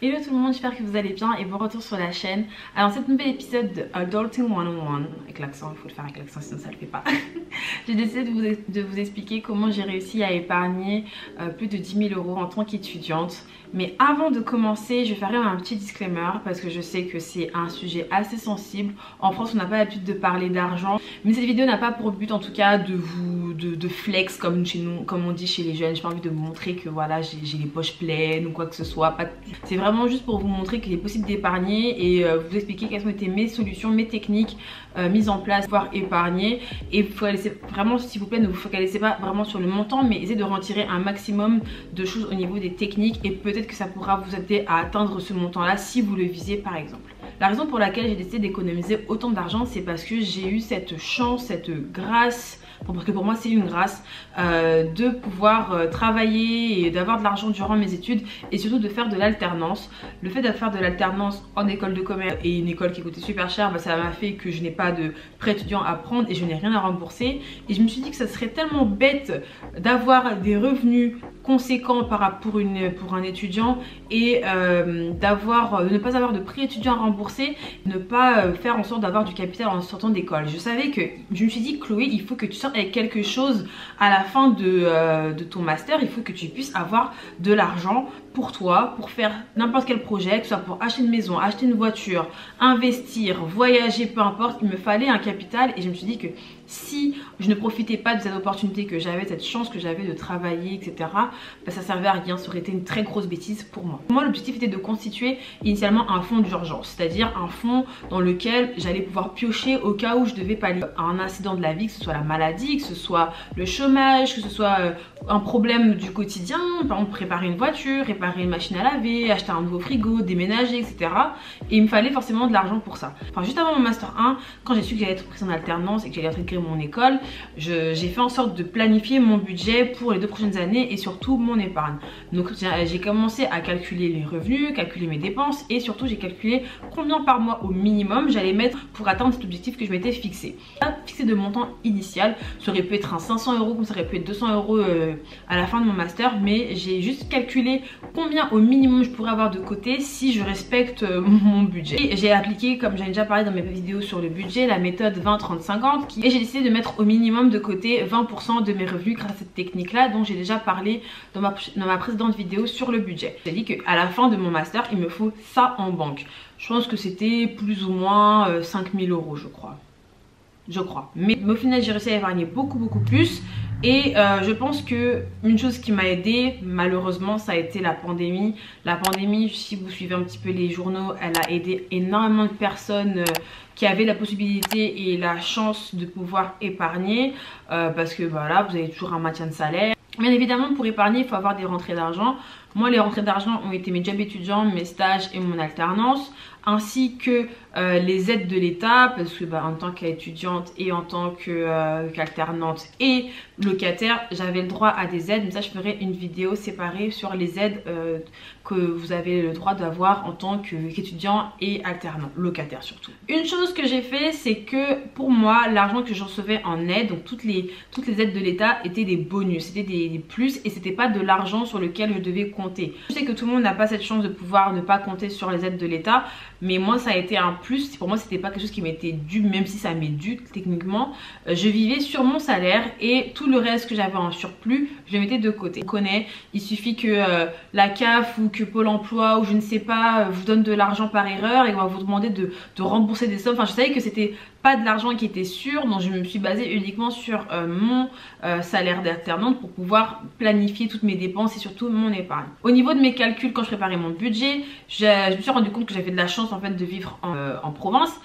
Hello tout le monde, j'espère que vous allez bien et bon retour sur la chaîne. Alors cet nouvel épisode de Adulting 101, avec l'accent, il faut le faire avec l'accent sinon ça le fait pas. J'ai décidé de vous expliquer comment j'ai réussi à épargner plus de 10 000 € en tant qu'étudiante. Mais avant de commencer, je vais faire un petit disclaimer parce que je sais que c'est un sujet assez sensible. En France, on n'a pas l'habitude de parler d'argent. Mais cette vidéo n'a pas pour but en tout cas de flex comme chez nous, comme on dit chez les jeunes. J'ai pas envie de vous montrer que voilà, j'ai les poches pleines ou quoi que ce soit. C'est vraiment juste pour vous montrer qu'il est possible d'épargner et vous expliquer quelles ont été mes solutions, mes techniques mises en place pour pouvoir épargner. Et vraiment, s'il vous plaît, ne vous focalisez pas vraiment sur le montant, mais essayez de retirer un maximum de choses au niveau des techniques et peut-être que ça pourra vous aider à atteindre ce montant-là si vous le visez par exemple. La raison pour laquelle j'ai décidé d'économiser autant d'argent, c'est parce que j'ai eu cette chance, cette grâce, parce que pour moi c'est une grâce, de pouvoir travailler et d'avoir de l'argent durant mes études et surtout de faire de l'alternance. Le fait de faire de l'alternance en école de commerce et une école qui coûtait super cher, bah, ça m'a fait que je n'ai pas de prêt étudiant à prendre et je n'ai rien à rembourser. Et je me suis dit que ça serait tellement bête d'avoir des revenus conséquents pour un étudiant et de ne pas avoir de prêt étudiant à rembourser, ne pas faire en sorte d'avoir du capital en sortant d'école. Je me suis dit, Chloé, il faut que tu sortes avec quelque chose à la fin de ton master. Il faut que tu puisses avoir de l'argent pour toi, pour faire n'importe quel projet, que ce soit pour acheter une maison, acheter une voiture, investir, voyager, peu importe. Il me fallait un capital et je me suis dit que si je ne profitais pas de cette opportunité que j'avais, cette chance que j'avais de travailler, etc., bah, ça servait à rien, ça aurait été une très grosse bêtise pour moi. Moi, l'objectif était de constituer initialement un fonds d'urgence, c'est-à-dire un fonds dans lequel j'allais pouvoir piocher au cas où je devais pallier un incident de la vie, que ce soit la maladie, que ce soit le chômage, que ce soit un problème du quotidien, par exemple préparer une voiture, réparer une machine à laver, acheter un nouveau frigo, déménager, etc. Et il me fallait forcément de l'argent pour ça. Enfin, juste avant mon master 1, quand j'ai su que j'allais être prise en alternance et que j'allais intégrer mon école, j'ai fait en sorte de planifier mon budget pour les 2 prochaines années et surtout mon épargne. Donc j'ai commencé à calculer les revenus, calculer mes dépenses et surtout j'ai calculé combien par mois au minimum j'allais mettre pour atteindre cet objectif que je m'étais fixé. Fixé de montant initial, ça aurait pu être un 500 € comme ça aurait pu être 200 € à la fin de mon master, mais j'ai juste calculé combien au minimum je pourrais avoir de côté si je respecte mon budget. Et j'ai appliqué, comme j'avais déjà parlé dans mes vidéos sur le budget, la méthode 20-30-50 et j'ai décidé de mettre au minimum de côté 20% de mes revenus grâce à cette technique là dont j'ai déjà parlé dans ma précédente vidéo sur le budget. J'ai dit qu'à la fin de mon master il me faut ça en banque. Je pense que c'était plus ou moins 5 000 € je crois. Mais au final j'ai réussi à épargner beaucoup plus. Et je pense que une chose qui m'a aidée malheureusement ça a été la pandémie. La pandémie, si vous suivez un petit peu les journaux, elle a aidé énormément de personnes qui avaient la possibilité et la chance de pouvoir épargner parce que voilà, vous avez toujours un maintien de salaire. Bien évidemment, pour épargner il faut avoir des rentrées d'argent. Moi les rentrées d'argent ont été mes jobs étudiants, mes stages et mon alternance, ainsi que les aides de l'État, parce que en tant qu'étudiante et en tant qu'alternante et locataire, j'avais le droit à des aides. Mais ça, je ferai une vidéo séparée sur les aides que vous avez le droit d'avoir en tant qu'étudiant et alternant, locataire surtout. Une chose que j'ai fait, c'est que pour moi, l'argent que je recevais en aide, donc toutes les aides de l'État étaient des bonus, c'était des plus et c'était pas de l'argent sur lequel je devais compter. Je sais que tout le monde n'a pas cette chance de pouvoir ne pas compter sur les aides de l'État, mais moi ça a été un plus. Pour moi c'était pas quelque chose qui m'était dû, même si ça m'est dû techniquement. Je vivais sur mon salaire et tout le reste que j'avais en surplus je le mettais de côté. On connaît, il suffit que la CAF ou que Pôle emploi ou je ne sais pas vous donne de l'argent par erreur et on va vous demander de rembourser des sommes. Enfin je savais que c'était pas de l'argent qui était sûr, donc je me suis basée uniquement sur mon salaire d'alternante pour pouvoir planifier toutes mes dépenses et surtout mon épargne. Au niveau de mes calculs, quand je préparais mon budget, je me suis rendu compte que j'avais de la chance en fait de vivre en province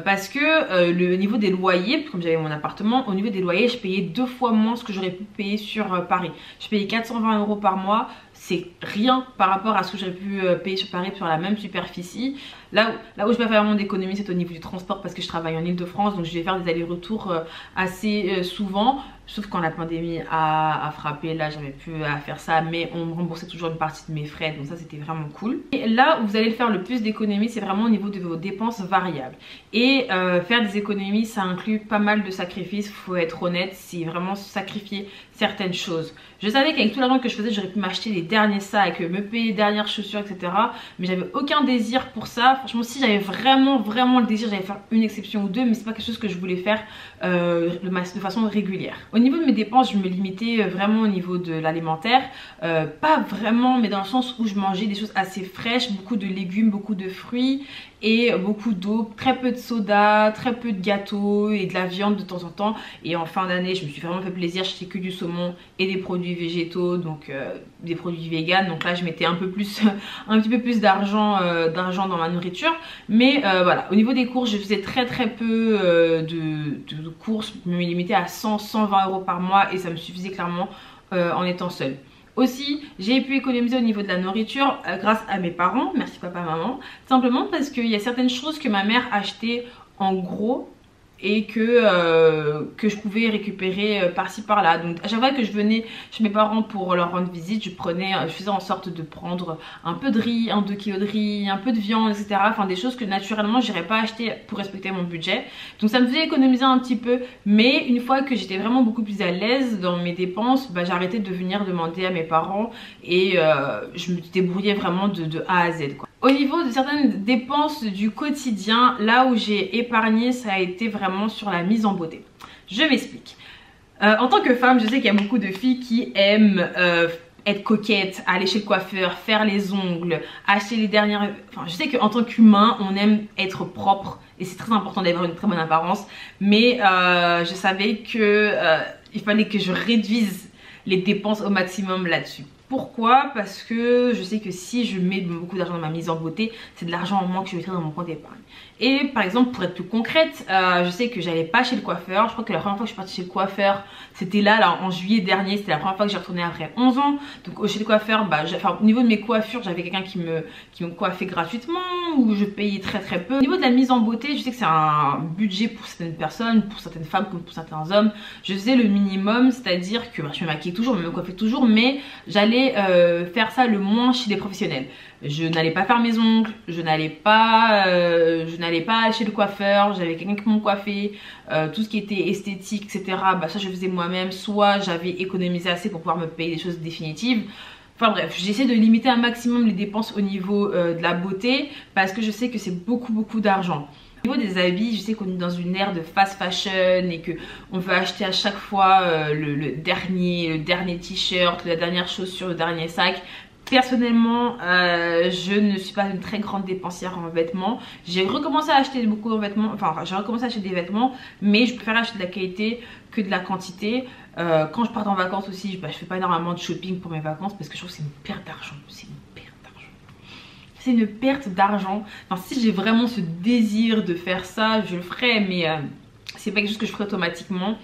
parce que le niveau des loyers, comme j'avais mon appartement, au niveau des loyers je payais 2 fois moins ce que j'aurais pu payer sur Paris. Je payais 420 € par mois. C'est rien par rapport à ce que j'aurais pu payer sur Paris sur la même superficie. Là où je vais faire mon économie, c'est au niveau du transport parce que je travaille en Ile-de-France, donc je vais faire des allers-retours assez souvent. Sauf quand la pandémie a frappé, là j'avais plus à faire ça, mais on me remboursait toujours une partie de mes frais, donc ça c'était vraiment cool. Et là où vous allez faire le plus d'économies, c'est vraiment au niveau de vos dépenses variables. Et faire des économies, ça inclut pas mal de sacrifices, faut être honnête, c'est vraiment sacrifier certaines choses. Je savais qu'avec tout l'argent que je faisais, j'aurais pu m'acheter les derniers sacs, me payer les dernières chaussures, etc. Mais j'avais aucun désir pour ça. Franchement, si j'avais vraiment le désir, j'allais faire une exception ou deux, mais c'est pas quelque chose que je voulais faire de façon régulière. Au niveau de mes dépenses, je me limitais vraiment au niveau de l'alimentaire. Pas vraiment, mais dans le sens où je mangeais des choses assez fraîches, beaucoup de légumes, beaucoup de fruits et beaucoup d'eau, très peu de soda, très peu de gâteaux et de la viande de temps en temps. Et en fin d'année, je me suis vraiment fait plaisir, j'achetais que du saumon et des produits végétaux, donc des produits véganes. Donc là, je mettais un petit peu plus d'argent dans ma nourriture. Mais voilà, au niveau des courses, je faisais très peu de courses, je me limitais à 100-120 euros par mois et ça me suffisait clairement en étant seule. Aussi, j'ai pu économiser au niveau de la nourriture grâce à mes parents, merci papa, maman, simplement parce qu'il y a certaines choses que ma mère achetait en gros et que je pouvais récupérer par-ci par-là. Donc à chaque fois que je venais chez mes parents pour leur rendre visite, je faisais en sorte de prendre un peu de riz, 2 kilos de riz, un peu de viande, etc. Enfin des choses que naturellement je n'irais pas acheter pour respecter mon budget. Donc ça me faisait économiser un petit peu, mais une fois que j'étais vraiment beaucoup plus à l'aise dans mes dépenses, j'ai arrêté de venir demander à mes parents et je me débrouillais vraiment de A à Z, quoi. Au niveau de certaines dépenses du quotidien, là où j'ai épargné, ça a été vraiment sur la mise en beauté. Je m'explique. En tant que femme, je sais qu'il y a beaucoup de filles qui aiment être coquettes, aller chez le coiffeur, faire les ongles, acheter les dernières... Enfin, je sais qu'en tant qu'humain, on aime être propre et c'est très important d'avoir une très bonne apparence. Mais je savais que il fallait que je réduise les dépenses au maximum là-dessus. Pourquoi? Parce que je sais que si je mets beaucoup d'argent dans ma mise en beauté, c'est de l'argent en moins que je mettrai dans mon compte d'épargne. Et par exemple, pour être plus concrète, je sais que j'allais pas chez le coiffeur. Je crois que la première fois que je suis partie chez le coiffeur, c'était là en juillet dernier. C'était la première fois que j'ai retourné après 11 ans. Donc chez le coiffeur, au niveau de mes coiffures, j'avais quelqu'un qui me coiffait gratuitement ou je payais très peu. Au niveau de la mise en beauté, je sais que c'est un budget pour certaines personnes, pour certaines femmes comme pour certains hommes. Je faisais le minimum, c'est-à-dire que je me maquillais toujours, je me coiffais toujours, mais j'allais faire ça le moins chez des professionnels. Je n'allais pas faire mes ongles, je n'allais pas chez le coiffeur, j'avais quelqu'un qui m'en coiffait, tout ce qui était esthétique, etc. Ça je faisais moi-même, soit j'avais économisé assez pour pouvoir me payer des choses définitives. Enfin bref, j'essaie de limiter un maximum les dépenses au niveau de la beauté parce que je sais que c'est beaucoup d'argent. Au niveau des habits, je sais qu'on est dans une ère de fast fashion et que on veut acheter à chaque fois le dernier t-shirt, la dernière chaussure, le dernier sac. Personnellement, je ne suis pas une très grande dépensière en vêtements. J'ai recommencé à acheter beaucoup de vêtements, j'ai recommencé à acheter des vêtements, mais je préfère acheter de la qualité que de la quantité. Quand je pars en vacances aussi, je fais pas énormément de shopping pour mes vacances parce que je trouve que c'est une perte d'argent. C'est une perte d'argent. Enfin, si j'ai vraiment ce désir de faire ça, je le ferai, mais c'est pas quelque chose que je ferai automatiquement.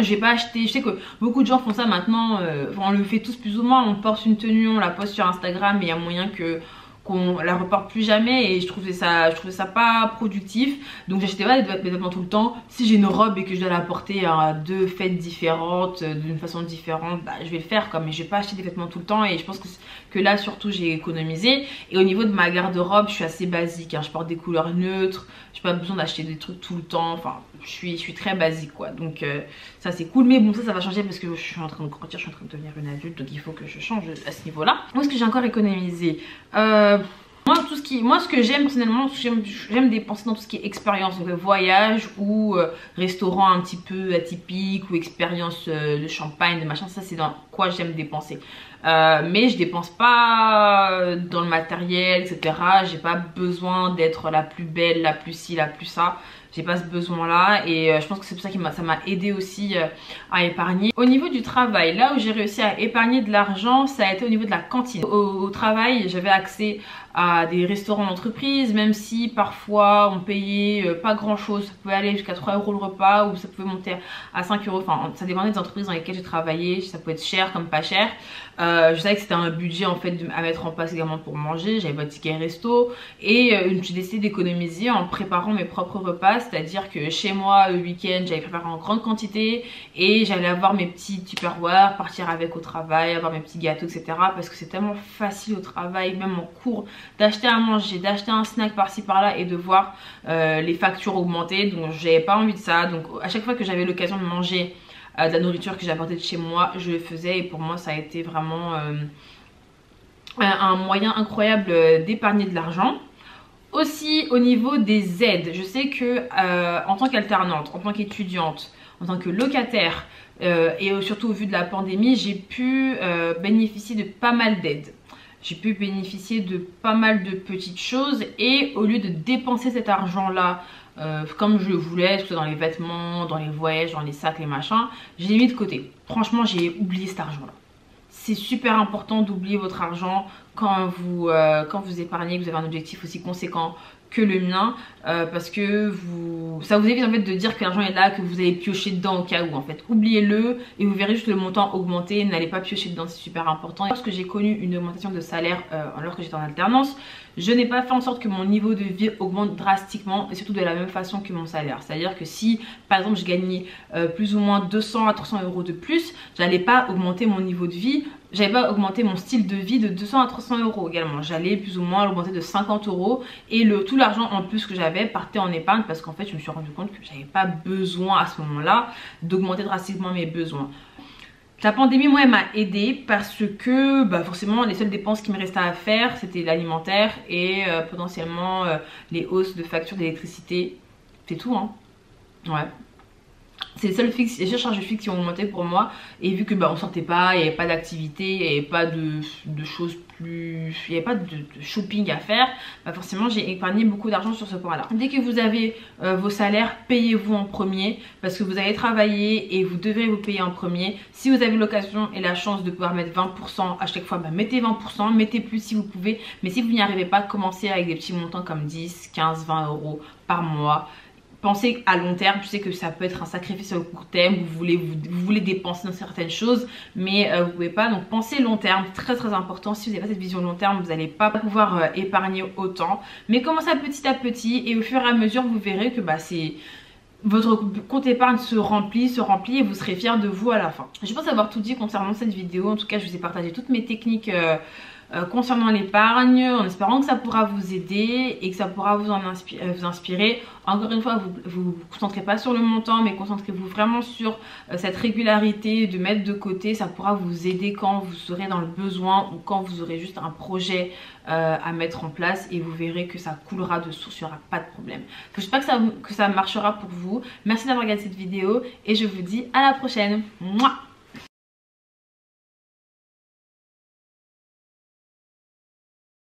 Je vais pas acheter, je sais que beaucoup de gens font ça maintenant, on le fait tous plus ou moins, on porte une tenue, on la poste sur Instagram et il y a moyen qu'on la reporte plus jamais et je trouvais ça pas productif. Donc j'achetais pas des vêtements tout le temps. Si j'ai une robe et que je dois la porter à 2 fêtes différentes, d'une façon différente, je vais le faire quoi, mais je vais pas acheter des vêtements tout le temps et je pense que là surtout j'ai économisé. Et au niveau de ma garde-robe, je suis assez basique, hein. Je porte des couleurs neutres, j'ai pas besoin d'acheter des trucs tout le temps, enfin je suis très basique quoi. Donc ça c'est cool, mais bon ça va changer parce que je suis en train de grandir, je suis en train de devenir une adulte, donc il faut que je change à ce niveau là. Où est-ce que j'ai encore économisé? Moi ce que j'aime personnellement, j'aime dépenser dans tout ce qui est expérience, donc voyage ou restaurant un petit peu atypique ou expérience de champagne, de machin, ça c'est dans quoi j'aime dépenser. Mais je dépense pas dans le matériel, etc. J'ai pas besoin d'être la plus belle, la plus ci, la plus ça. J'ai pas ce besoin là et je pense que c'est pour ça que ça m'a aidé aussi à épargner. Au niveau du travail, là où j'ai réussi à épargner de l'argent, ça a été au niveau de la cantine. Au travail, j'avais accès à des restaurants d'entreprise, même si parfois on payait pas grand chose, ça pouvait aller jusqu'à 3 € le repas ou ça pouvait monter à 5 €, enfin ça dépendait des entreprises dans lesquelles j'ai travaillé, ça pouvait être cher comme pas cher. Je savais que c'était un budget en fait à mettre en place également pour manger, j'avais pas de ticket resto et j'ai décidé d'économiser en préparant mes propres repas, c'est-à-dire que chez moi le week-end j'allais préparer en grande quantité et j'allais avoir mes petits tupperware, partir avec au travail, avoir mes petits gâteaux, etc. parce que c'est tellement facile au travail, même en cours, d'acheter à manger, d'acheter un snack par-ci par-là et de voir les factures augmenter. Donc j'avais pas envie de ça. Donc à chaque fois que j'avais l'occasion de manger de la nourriture que j'apportais de chez moi, je le faisais et pour moi ça a été vraiment un moyen incroyable d'épargner de l'argent. Aussi au niveau des aides, je sais que en tant qu'alternante, en tant qu'étudiante, en tant que locataire et surtout au vu de la pandémie, j'ai pu bénéficier de pas mal d'aides. J'ai pu bénéficier de pas mal de petites choses et au lieu de dépenser cet argent-là comme je le voulais, que ce soit dans les vêtements, dans les voyages, dans les sacs, les machins, je l'ai mis de côté. Franchement, j'ai oublié cet argent-là. C'est super important d'oublier votre argent quand vous épargnez, que vous avez un objectif aussi conséquent que le mien, parce que ça vous évite en fait de dire que l'argent est là, que vous allez piocher dedans au cas où. En fait, oubliez-le et vous verrez juste le montant augmenter. N'allez pas piocher dedans, c'est super important. Lorsque j'ai connu une augmentation de salaire alors que j'étais en alternance, je n'ai pas fait en sorte que mon niveau de vie augmente drastiquement et surtout de la même façon que mon salaire. C'est-à-dire que si par exemple je gagnais plus ou moins 200 à 300 euros de plus, j'allais pas augmenter mon niveau de vie, j'allais pas augmenter mon style de vie de 200 à 300 euros également. J'allais plus ou moins l'augmenter de 50 euros et tout l'argent en plus que j'avais partait en épargne parce qu'en fait je me suis rendu compte que j'avais pas besoin à ce moment-là d'augmenter drastiquement mes besoins. La pandémie, moi, elle m'a aidée parce que forcément les seules dépenses qui me restaient à faire c'était l'alimentaire et potentiellement les hausses de factures d'électricité. C'est tout, hein. Ouais. C'est les seules charges fixes qui ont augmenté pour moi. Et vu que on sortait pas, il n'y avait pas d'activité, il n'y avait pas de choses plus... Il n'y avait pas de shopping à faire, forcément j'ai épargné beaucoup d'argent sur ce point là. Dès que vous avez vos salaires, payez-vous en premier parce que vous allez travailler et vous devrez vous payer en premier. Si vous avez l'occasion et la chance de pouvoir mettre 20% à chaque fois, mettez 20%, mettez plus si vous pouvez. Mais si vous n'y arrivez pas, commencez avec des petits montants comme 10, 15, 20 euros par mois. Pensez à long terme, je sais que ça peut être un sacrifice au court terme, vous voulez dépenser dans certaines choses, mais vous pouvez pas. Donc pensez long terme, très très important. Si vous n'avez pas cette vision long terme, vous n'allez pas pouvoir épargner autant. Mais commencez à petit et au fur et à mesure, vous verrez que votre compte épargne se remplit et vous serez fiers de vous à la fin. Je pense avoir tout dit concernant cette vidéo. En tout cas, je vous ai partagé toutes mes techniques concernant l'épargne, en espérant que ça pourra vous aider et que ça pourra vous inspirer. Encore une fois, vous concentrez pas sur le montant, mais concentrez-vous vraiment sur cette régularité de mettre de côté. Ça pourra vous aider quand vous serez dans le besoin ou quand vous aurez juste un projet à mettre en place et vous verrez que ça coulera de source, il n'y aura pas de problème. J'espère que ça marchera pour vous. Merci d'avoir regardé cette vidéo et je vous dis à la prochaine. Mouah.